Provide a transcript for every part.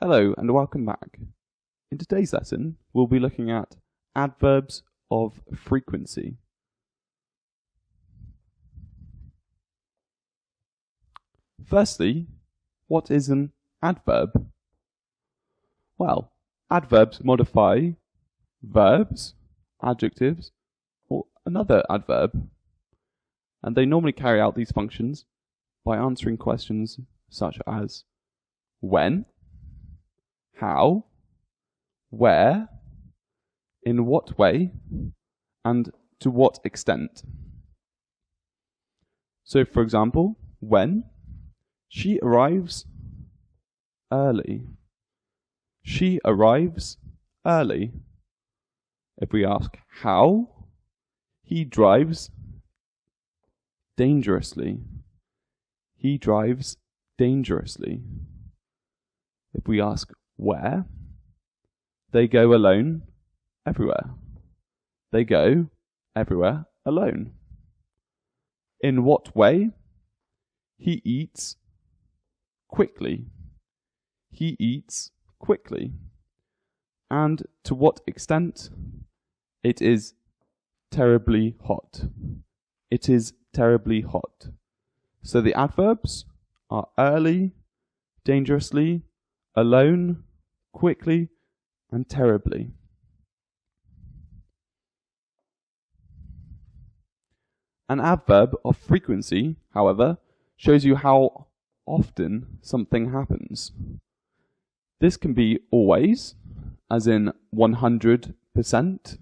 Hello and welcome back. In today's lesson, we'll be looking at adverbs of frequency. Firstly, what is an adverb? Well, adverbs modify verbs, adjectives, or another adverb, and they normally carry out these functions by answering questions such as when, how, where, in what way, and to what extent. So, for example, when, she arrives early. She arrives early. If we ask how, he drives dangerously. He drives dangerously. If we ask where, they go alone everywhere. They go everywhere alone. In what way? He eats quickly. He eats quickly. And to what extent? It is terribly hot. It is terribly hot. So the adverbs are early, dangerously, alone, quickly, and terribly. An adverb of frequency, however, shows you how often something happens. This can be always, as in 100%,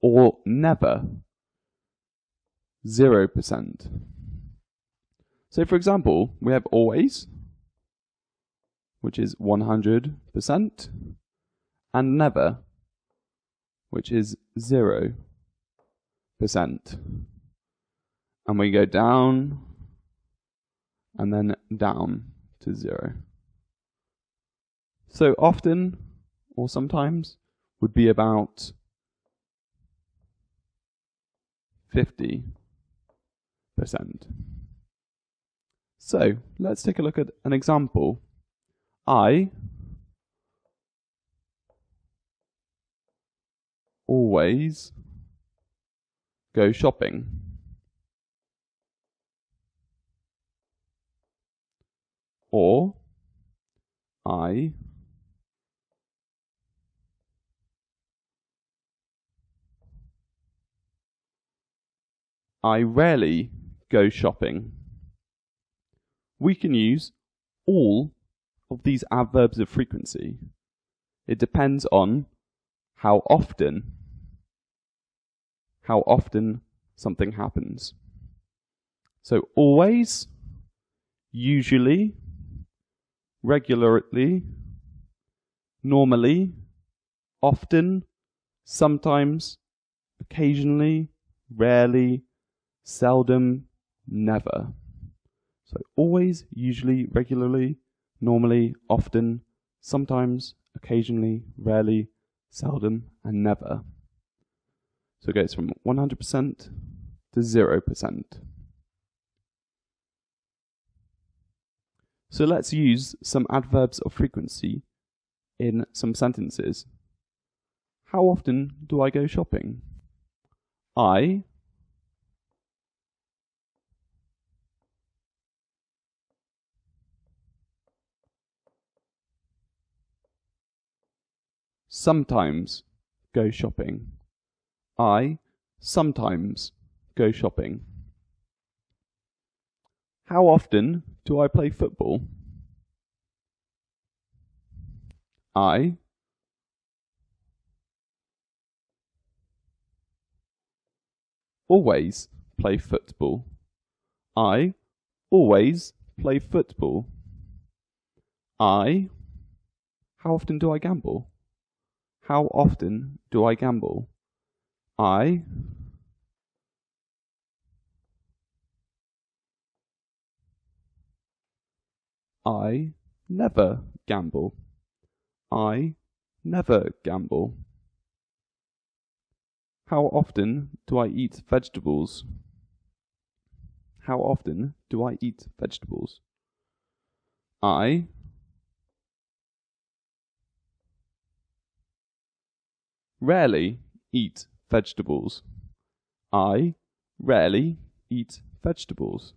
or never, 0%. So for example, we have always, which is 100%, and never, which is 0%. And we go down, and then down to 0. So often, or sometimes, would be about 50%. So let's take a look at an example. I always go shopping. Or I rarely go shopping. We can use all of these adverbs of frequency. It depends on how often something happens. So always, usually, regularly, normally, often, sometimes, occasionally, rarely, seldom, never. So always, usually, regularly, normally, often, sometimes, occasionally, rarely, seldom, and never. So it goes from 100% to 0%. So let's use some adverbs of frequency in some sentences. How often do I go shopping? I sometimes go shopping. I sometimes go shopping. How often do I play football? I always play football. I always play football. How often do I gamble? How often do I gamble? I never gamble. I never gamble. How often do I eat vegetables? How often do I eat vegetables? I rarely eat vegetables. I rarely eat vegetables.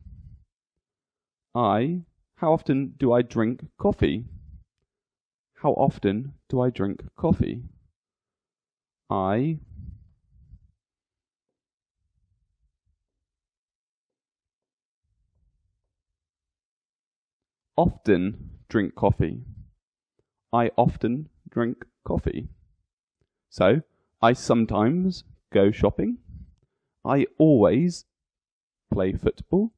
How often do I drink coffee? How often do I drink coffee? I often drink coffee. I often drink coffee. So, I sometimes go shopping. I always play football.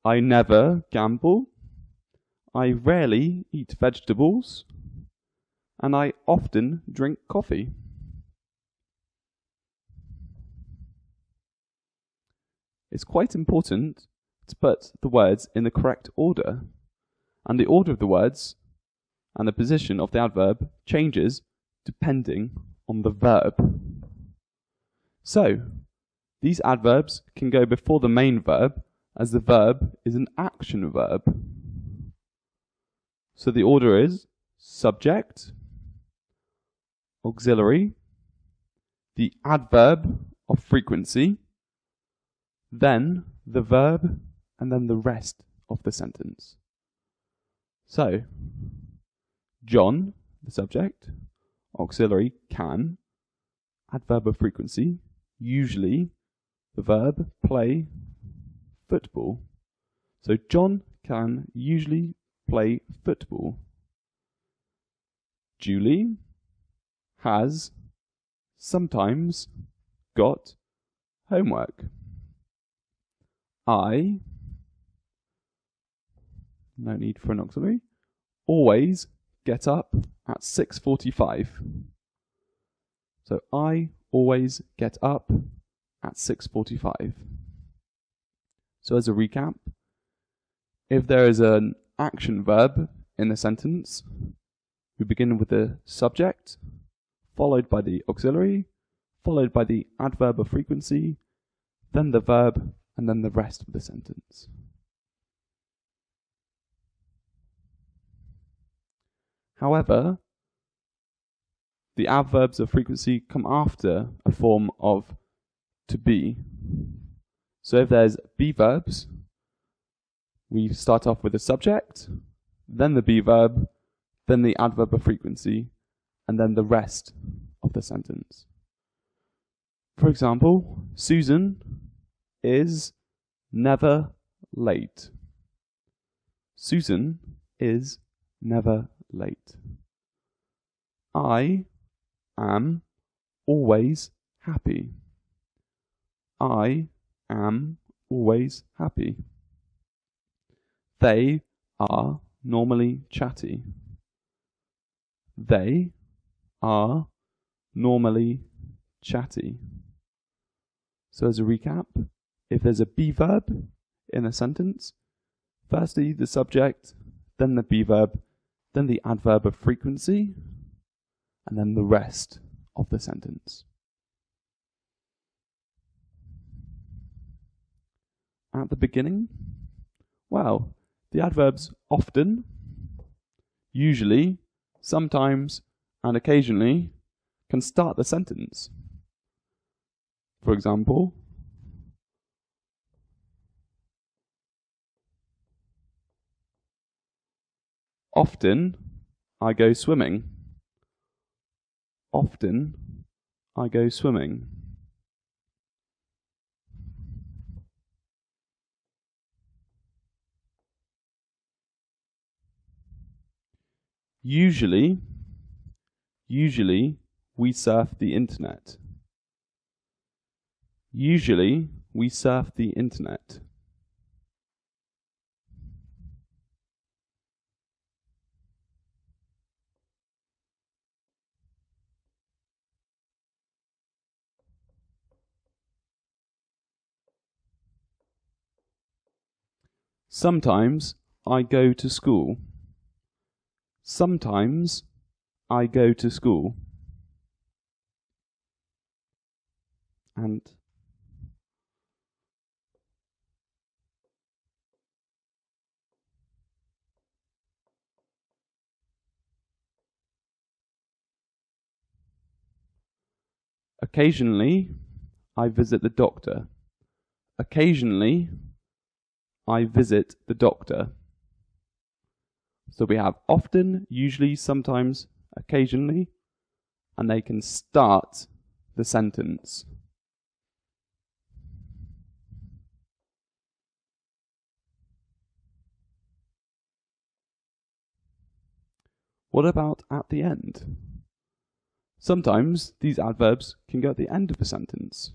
I never gamble. I rarely eat vegetables. And I often drink coffee. It's quite important to put the words in the correct order. And the order of the words and the position of the adverb changes depending on the verb. So, these adverbs can go before the main verb as the verb is an action verb. So the order is subject, auxiliary, the adverb of frequency, then the verb, and then the rest of the sentence. So, John, the subject, auxiliary, can, adverb of frequency, usually, the verb, play, football. So John can usually play football. Julie has sometimes got homework. I, no need for an auxiliary, always get up at 6:45. So I always get up at 6:45. So as a recap, if there is an action verb in the sentence, we begin with the subject, followed by the auxiliary, followed by the adverb of frequency, then the verb, and then the rest of the sentence. However, the adverbs of frequency come after a form of to be. So if there's be verbs, we start off with the subject, then the be verb, then the adverb of frequency, and then the rest of the sentence. For example, Susan is never late. Susan is never late. I am always happy. I am always happy. They are normally chatty. They are normally chatty. So as a recap, if there's a be verb in a sentence, firstly the subject, then the be verb, then the adverb of frequency, and then the rest of the sentence. At the beginning, well, the adverbs often, usually, sometimes, and occasionally can start the sentence. For example, often I go swimming. Often I go swimming. Usually we surf the internet. Usually we surf the internet. Sometimes I go to school. Sometimes I go to school. And Occasionally, I visit the doctor. Occasionally, I visit the doctor. So we have often, usually, sometimes, occasionally, and they can start the sentence. What about at the end? Sometimes these adverbs can go at the end of a sentence.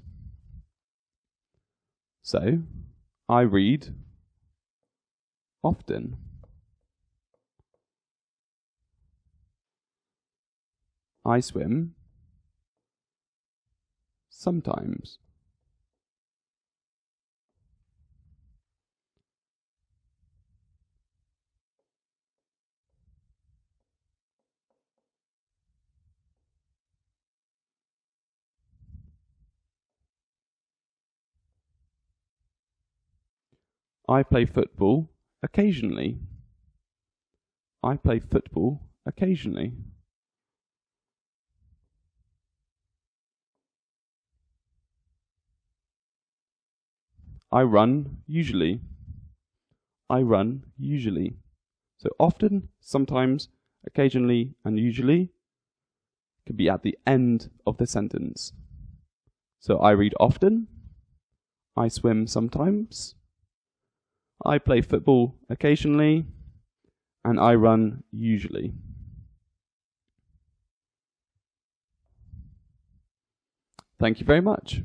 So, I read often. I swim sometimes. I play football occasionally. I play football occasionally. I run usually. I run usually. So often, sometimes, occasionally, and usually could be at the end of the sentence. So I read often. I swim sometimes. I play football occasionally. And I run usually. Thank you very much.